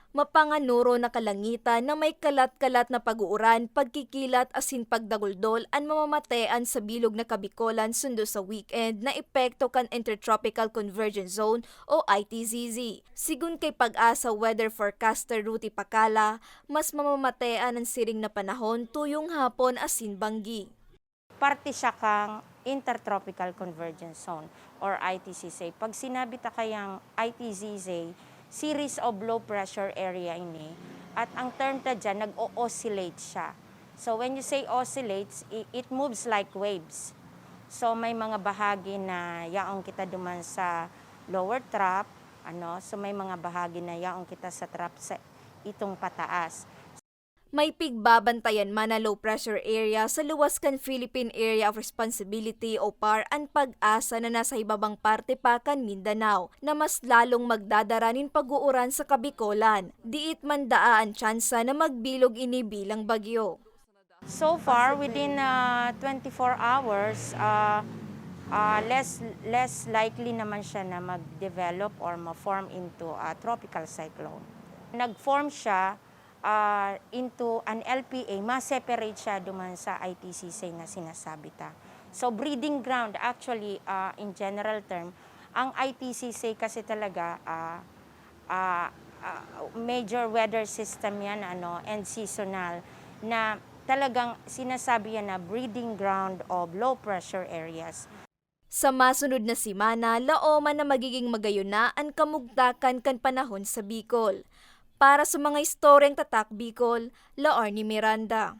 Mapanganuro na kalangitan na may kalat-kalat na pag-uuran, pagkikilat asin pagdaguldol ang mamamatean sa bilog na Kabikolan sundo sa weekend na epekto kan Intertropical Convergence Zone o ITZZ. Sigun kay Pag-asa weather forecaster Ruti Pakala, mas mamamatean ang siring na panahon tuyong hapon asin banggi. Parte siya kang Intertropical Convergence Zone or ITCZ. Pag sinabi ta kayang ITZZ, series of low pressure area ini. At ang term ta dyan, nag-o-oscillate siya. So when you say oscillates, it moves like waves. So may mga bahagi na yaong kita duman sa lower trap, so may mga bahagi na yaong kita sa trap sa itong pataas. May pigbabantayan man na low pressure area sa luwas kan Philippine Area of Responsibility o PAR ang Pag-asa na nasa ibabang parte pa kan Mindanao na mas lalong magdadaranin pag-uuran sa Kabikolan. Diit man daa ang tsansa na magbilog ini bilang bagyo. So far, within 24 hours, less likely naman siya na mag-develop or ma-form into a tropical cyclone. Nag-form siya into an LPA, ma-separate siya duman sa ITCZ na sinasabi ta. So breeding ground, actually, in general term, ang ITCZ kasi talaga major weather system yan and seasonal na talagang sinasabi yan na breeding ground of low pressure areas. Sa masunod na simana, laoman na magiging magayuna ang kamugtakan kan panahon sa Bicol. Para sa mga istoryang Tatak Bicol, Laorny Miranda.